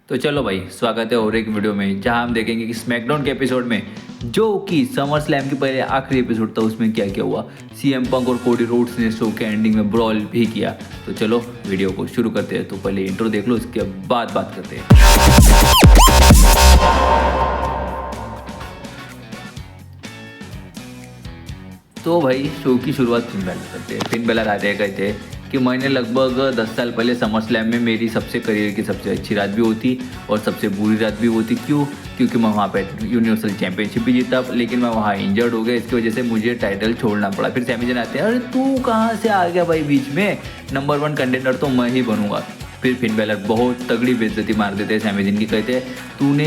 तो चलो भाई, स्वागत है और एक वीडियो में जहां हम देखेंगे कि स्मैकडाउन के एपिसोड में जो कि समर स्लैम के पहले आखिरी एपिसोड था उसमें क्या क्या हुआ। सीएम पंक और कोडी रोड्स ने शो के एंडिंग में ब्रॉल भी किया। तो चलो वीडियो को शुरू करते हैं। तो पहले इंट्रो देख लो, इसके बाद बात करते हैं। तो भाई शो की शुरुआत फिन बेला करते हैं। फिन बेला आते कहते हैं कि मैंने लगभग 10 साल पहले समर स्लैम में मेरी सबसे करियर की सबसे अच्छी रात भी होती और सबसे बुरी रात भी होती। क्योंकि मैं वहाँ पे यूनिवर्सल चैंपियनशिप भी जीता, लेकिन मैं वहाँ इंजर्ड हो गया। इसकी वजह से मुझे टाइटल छोड़ना पड़ा। फिर सैमी जन आते हैं, अरे तू कहाँ से आ गया भाई बीच में, नंबर 1 कंटेंडर तो मैं ही बनूंगा। फिर फिन बेलर बहुत तगड़ी बेइज्जती मार देते हैं सैमी जिन की। कहते तूने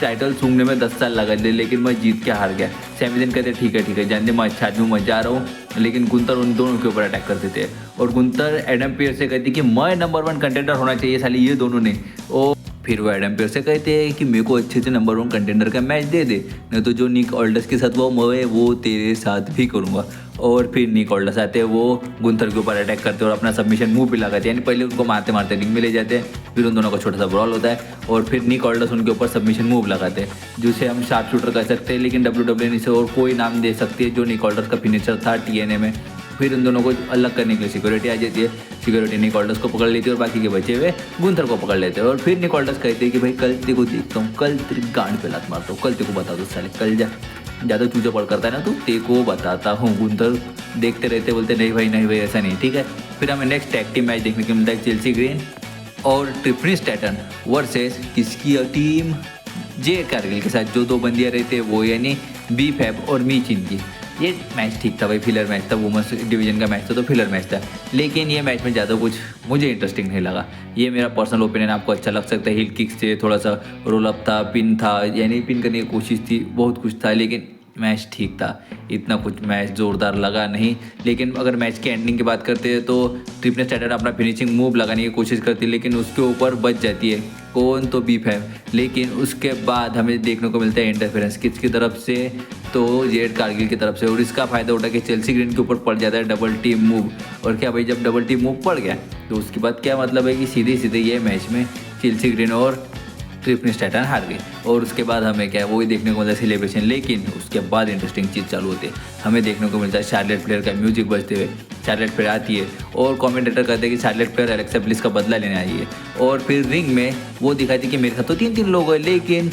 टाइटल सूंघने में 10 साल लगा दिए लेकिन मैं जीत के हार गया। सैमी जिन कहते ठीक है जानते मैं अच्छा आदमी मैं जा रहा हूँ। लेकिन गुंतर उन दोनों के ऊपर अटैक कर देते हैं और गुंतर एडम पियर्स से कहती कि मैं नंबर 1 कंटेंडर होना चाहिए साली ये दोनों ने। और फिर वो एडम पियर्स से कहते हैं कि मेरे को अच्छे से नंबर 1 कंटेंडर का मैच दे दे, नहीं तो जो निक ऑल्डर्स के साथ मैं वो तेरे साथ भी करूँगा। और फिर निक ऑल्डर्स आते हैं, वो गुंथर के ऊपर अटैक करते हैं और अपना सबमिशन मूव भी लगाते हैं। यानी पहले उनको मारते मारते रिंग में ले जाते हैं, फिर उन दोनों का छोटा सा ब्रॉल होता है और फिर निक ऑल्डर्स उनके ऊपर सबमिशन मूव लगाते हैं जिसे हम शार्प शूटर कह सकते हैं। लेकिन WWE से और कोई नाम दे सकती है जो निक ऑल्डर्स का फिनिशर था TNA में। फिर उन दोनों को अलग करने के लिए सिक्योरिटी आ जाती है। सिक्योरिटी निक ऑल्डर्स को पकड़ लेती है और बाकी के बचे हुए गुंथर को पकड़ लेते हैं। और फिर निक ऑल्डर्स कहते हैं कि भाई कल तेरे को देखता हूँ, कल तेरी गांड पे लात मारता हूँ, कल तेरे को बता दो साले, कल जा ज़्यादा चूजा पड़ करता है ना तो तेरे को बताता हूँ। गुंथर देखते रहते बोलते नहीं भाई ऐसा नहीं, ठीक है। फिर हमें नेक्स्ट टैग टीम मैच देखने को मिलता है चेल्सी ग्रीन और ट्रिफनी स्टैटन वर्सेस किसकी टीम, जे कारगिल के साथ। जो दो बंदियाँ रहते हैं वो यानी बी फैब और मी चिन की। ये मैच ठीक था भाई, फिलर मैच था, वुमेंस डिवीजन का मैच था तो फिलर मैच था। लेकिन ये मैच में ज़्यादा कुछ मुझे इंटरेस्टिंग नहीं लगा। ये मेरा पर्सनल ओपिनियन, आपको अच्छा लग सकता है। हिल किक्स थे, थोड़ा सा रोल अप था, पिन था, यानी पिन करने की कोशिश थी, बहुत कुछ था। लेकिन मैच ठीक था, इतना कुछ मैच ज़ोरदार लगा नहीं। लेकिन अगर मैच के एंडिंग की बात करते हैं तो ट्रिपने स्टैटर अपना फिनिशिंग मूव लगाने की कोशिश करती है लेकिन उसके ऊपर बच जाती है कौन, तो बीफ है। लेकिन उसके बाद हमें देखने को मिलता है इंटरफेरेंस किसकी तरफ से, तो जेड कारगिल की तरफ से। और इसका फ़ायदा उठा के चेल्सी ग्रीन के ऊपर पड़ जाता है डबल टीम मूव। और क्या भाई, जब डबल टीम मूव पड़ गया तो उसके बाद क्या मतलब है कि सीधे सीधे ये मैच में चेल्सी ग्रीन और ट्रिफनी स्टैटन हार गई। और उसके बाद हमें क्या है वही देखने को मिलता है सेलिब्रेशन। लेकिन उसके बाद इंटरेस्टिंग चीज़ चालू होती है, हमें देखने को मिलता है शार्लेट फ्लेयर का म्यूजिक बजते हुए। शार्लेट फ्लेयर आती है और कमेंटेटर कहते हैं कि शार्लेट फ्लेयर एलेक्सा ब्लिस का बदला लेने आई है। और फिर रिंग में वो दिखाती कि मेरे साथ तो 3 लोग हैं, लेकिन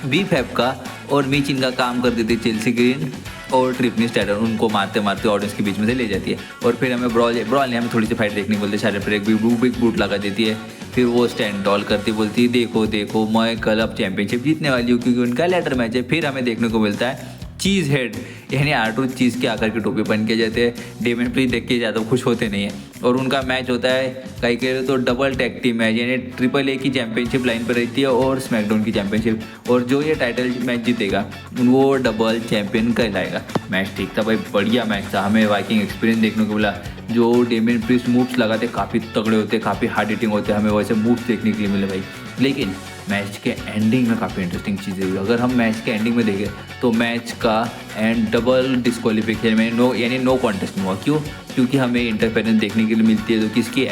बी फैब का और मीचिन का काम कर देती चेल्सी ग्रीन और ट्रिफनी स्टैटन उनको मारते मारते ऑडियंस के बीच में से ले जाती है। और फिर हमें ब्रॉल ने हमें थोड़ी सी फाइट देखने को मिलती है। शार्लेट फ्लेयर एक बिग बूट लगा देती है। फिर वो स्टैंड टॉल करती बोलती है देखो मैं कल अब चैंपियनशिप जीतने वाली हूँ क्योंकि उनका लेटर मैच है। फिर हमें देखने को मिलता है चीज़ हेड यानी आर्टू चीज़ के आकार की टोपी पहन के जाते हैं। डेमन प्रीस्ट देख के ज़्यादा खुश होते नहीं हैं और उनका मैच होता है कहीं कह रहे तो डबल टैग टीम मैच, यानी AAA की चैंपियनशिप लाइन पर रहती है और स्मैकडाउन की चैंपियनशिप। और जो ये टाइटल मैच जीतेगा वो डबल चैंपियन कहलाएगा। मैच ठीक था भाई, बढ़िया मैच था। हमें वाइकिंग एक्सपीरियंस देखने को मिला। जो डेमन प्रीस्ट मूव्स लगाते काफ़ी तगड़े होते, काफ़ी हार्ड हिटिंग होते, हमें वैसे मूव्स देखने के लिए मिले भाई। लेकिन मैच के एंडिंग में काफ़ी इंटरेस्टिंग चीज़ें हुई। अगर हम मैच के एंडिंग में देखें तो मैच का एंड डबल डिस्क्वालिफिकेशन में नो कॉन्टेस्ट में हुआ। क्योंकि हमें इंटरफेरेंस देखने के लिए मिलती है तो किसकी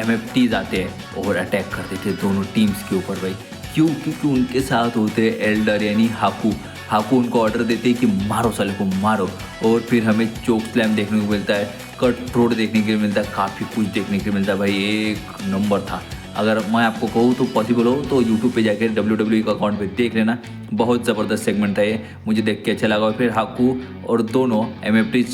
MFTs आते हैं और अटैक कर देते हैं दोनों टीम्स के ऊपर भाई। क्योंकि उनके साथ होते हैं एल्डर यानी हाकू उनको ऑर्डर देते हैं कि मारो साले को मारो। और फिर हमें चोक स्लैम देखने को मिलता है, कट थ्रोट देखने के लिए मिलता है, काफ़ी कुछ देखने के लिए मिलता है भाई। एक नंबर था। अगर मैं आपको कहूँ तो पॉसिबल हो तो यूट्यूब पे जाकर WWE का अकाउंट पे देख लेना, बहुत ज़बरदस्त सेगमेंट था ये, मुझे देख के अच्छा लगा। और फिर हाकू और दोनों MFT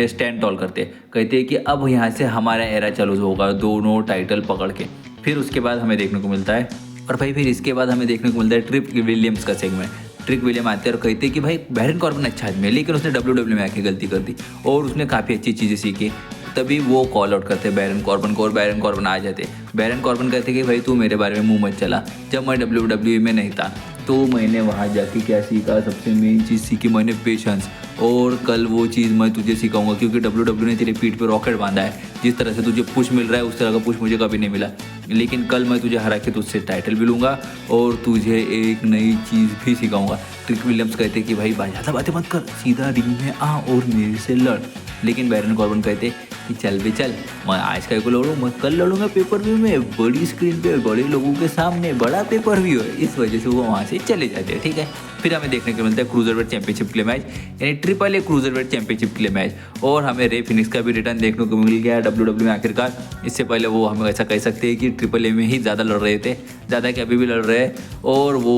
स्टैंड टॉल कहते हैं कि अब यहाँ से हमारा एरा चालू होगा, दोनों टाइटल पकड़ के। फिर उसके बाद हमें देखने को मिलता है और भाई फिर इसके बाद हमें देखने को मिलता है ट्रिक विलियम्स का सेगमेंट। ट्रिक विलियम आते हैं और कहते हैं कि भाई बैरन कॉर्बन अच्छा आदमी है लेकिन उसने WWE में आके गलती कर दी और उसने काफ़ी अच्छी चीज़ें सीखी। तभी वो कॉल आउट करते बैरन कॉर्बन को और बैरन कॉर्बन आ जाते। बैरन कॉर्बन कहते कि भाई तू मेरे बारे में मुंह मत चला, जब मैं WWE में नहीं था तो मैंने वहाँ जाके क्या सीखा, सबसे मेन चीज़ सीखी मैंने पेशेंस। और कल वो चीज़ मैं तुझे सिखाऊंगा क्योंकि WWE ने तेरे पीठ पे रॉकेट बांधा है। जिस तरह से तुझे पुश मिल रहा है उस तरह का पुश मुझे कभी नहीं मिला, लेकिन कल मैं तुझे हरा के तुझसे टाइटल भी लूँगा और तुझे एक नई चीज़ भी सिखाऊंगा। ट्रिक विलियम्स कहते कि भाई ज़्यादा बातें मत कर, सीधा रिंग में आ और मेरे से लड़। लेकिन बैरन कॉर्बन कहते कि चल भी चल, मैं आज का को लड़ूँ, मैं कल लड़ूंगा पेपर व्यू में, बड़ी स्क्रीन पे, बड़े लोगों के सामने, बड़ा पेपर व्यू है। इस वजह से वो वहाँ से चले जाते हैं, ठीक है। फिर हमें देखने को मिलता है क्रूजरवेट चैंपियनशिप के लिए मैच, यानी ट्रिपल ए क्रूजरवेट चैंपियनशिप के लिए मैच। और हमें रे फिनिक्स का भी रिटर्न देखने को मिल गया WWE में आखिरकार। इससे पहले वो हम ऐसा कह सकते हैं कि ट्रिपल ए में ही ज़्यादा लड़ रहे थे, ज़्यादा कि अभी भी लड़ रहे हैं, और वो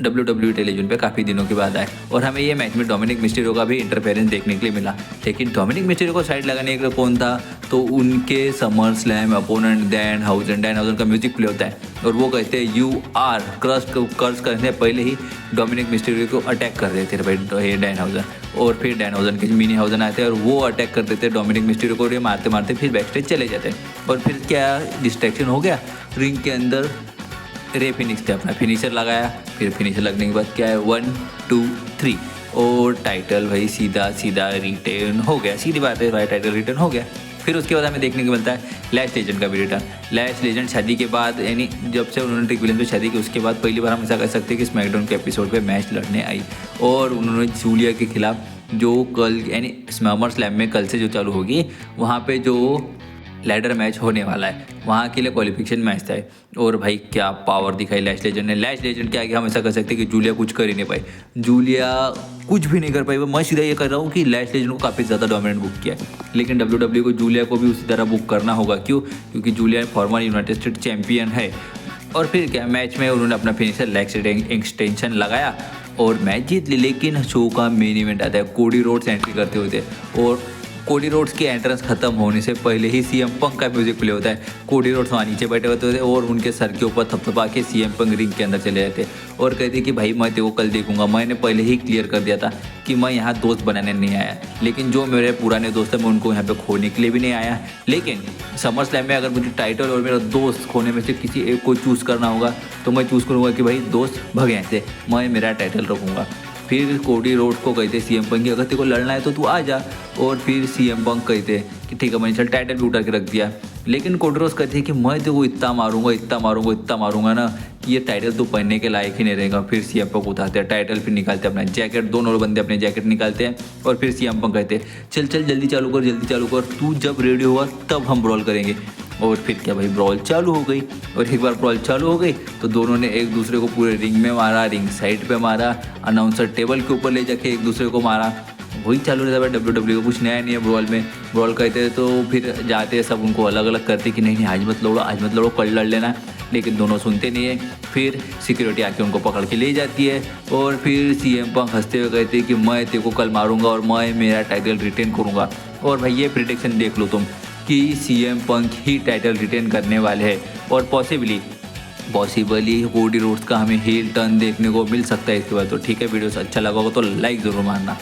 WWE टेलीविजन पे काफ़ी दिनों के बाद आए। और हमें ये मैच में डोमिनिक मिस्टीरियो का भी इंटरफेरेंस देखने के लिए मिला। लेकिन डोमिनिक मिस्टीरियो को साइड लगाने के लिए कौन था, तो उनके समर स्लैम अपोनेंट डैन हाउजन का म्यूजिक प्ले होता है और वो कहते हैं यू आर कर्स करने से पहले ही डोमिनिक मिस्टीरियो को अटैक कर देते थे भाई डैन हाउजन। और फिर डैन हाउजन के मिनी हाउजन आते हैं और वो अटैक कर देते हैं डोमिनिक मिस्टीरियो को, और ये मारते मारते फिर बैक स्टेज चले जाते हैं। और फिर क्या डिस्ट्रैक्शन हो गया, रिंग के अंदर रे फिनिक्स ने अपना फिनिशर लगाया। फिर फिनिशर लगने के बाद क्या है 1 2 3 और टाइटल भाई सीधा सीधा रिटर्न हो गया। सीधी बात है भाई, टाइटल रिटर्न हो गया। फिर उसके बाद हमें देखने को मिलता है लैश लेजेंड का भी रिटर्न। लैश लेजेंड शादी के बाद, यानी जब से उन्होंने ट्रिक विलियम्स से शादी की उसके बाद पहली बार हम ऐसा कह सकते हैं कि स्मैकडाउन के एपिसोड पे मैच लड़ने आई। और उन्होंने जूलिया के खिलाफ जो कल यानी समर स्लैम में कल से जो चालू होगी, वहाँ पे जो लैडर मैच होने वाला है वहाँ के लिए क्वालिफिकेशन मैच था। और भाई क्या पावर दिखाई लैश लेजेंड ने। लैश लेजेंड के आगे हम ऐसा कर सकते हैं कि जूलिया कुछ कर ही नहीं पाई, जूलिया कुछ भी नहीं कर पाई। मैं सीधा ये कर रहा हूँ कि लैश लेजेंड को काफ़ी ज़्यादा डोमिनेंट बुक किया है, लेकिन WWE को जूलिया को भी उसी तरह बुक करना होगा। क्यों? क्योंकि Julia farmer United state champion है। और फिर क्या मैच में उन्होंने अपना फिनिशर लेग एक्सटेंशन लगाया और मैच जीत ली। लेकिन शो का मेन इवेंट आता है, कोडी रोड्स एंट्री करते हुए थे और कोडी रोड्स की एंट्रेंस खत्म होने से पहले ही सीएम पंक का म्यूजिक प्ले होता है। कोडी रोड्स वहाँ नीचे बैठे होते थे और उनके सर के ऊपर थपथपा के सीएम पंक रिंग के अंदर चले जाते और कहते कि भाई मैं तेरे को कल देखूंगा, मैंने पहले ही क्लियर कर दिया था कि मैं यहाँ दोस्त बनाने नहीं आया, लेकिन जो मेरे पुराने दोस्त हैं मैं उनको यहाँ पे खोने के लिए भी नहीं आया। लेकिन समर स्लैम में अगर मुझे टाइटल और मेरा दोस्त खोने में से किसी एक को चूज़ करना होगा तो मैं चूज़ करूँगा कि भाई दोस्त भग यहाँ से, मैं मेरा टाइटल रखूँगा। फिर कोडी रोड्स को कहते सीएम पंक कि अगर तेरे को लड़ना है तो तू आ जा। और फिर सीएम पंक कहते कि ठीक है मैंने चल टाइटल भी उठा के रख दिया। लेकिन कोडी रोड्स कहते हैं कि मैं तेरे को इतना मारूंगा ना कि ये टाइटल तो पहनने के लायक ही नहीं रहेगा। फिर सीएम पंक उठाते हैं टाइटल, फिर निकालते हैं अपना जैकेट, दोनों बंदे अपने जैकेट निकालते हैं और फिर सीएम पंक कहते चल जल्दी चालू कर, तू जब रेडी होगा तब हम ब्रॉल करेंगे। और फिर क्या भाई ब्रॉल चालू हो गई। और एक बार ब्रॉल चालू हो गई तो दोनों ने एक दूसरे को पूरे रिंग में मारा, रिंग साइड पे मारा, अनाउंसर टेबल के ऊपर ले जाके एक दूसरे को मारा। वही चालू रहता है WWE को, कुछ नया नहीं है ब्रॉल में। ब्रॉल कहते हैं तो फिर जाते हैं सब उनको अलग अलग करते कि नहीं आज मत लड़ो कल लड़ लेना, लेकिन दोनों सुनते नहीं है। फिर सिक्योरिटी आके उनको पकड़ के ले जाती है और फिर सीएम पंक हंसते हुए कहते हैं कि मैं तेरे को कल मारूंगा और मैं मेरा टाइटल रिटेन करूँगा। और भाई ये प्रिडिक्शन देख लो तुम कि सीएम पंक ही टाइटल रिटेन करने वाले हैं और पॉसिबली कोडी रोड्स का हमें हील टर्न देखने को मिल सकता है इसके बाद। तो ठीक है, वीडियो अच्छा लगा होगा तो लाइक ज़रूर मारना।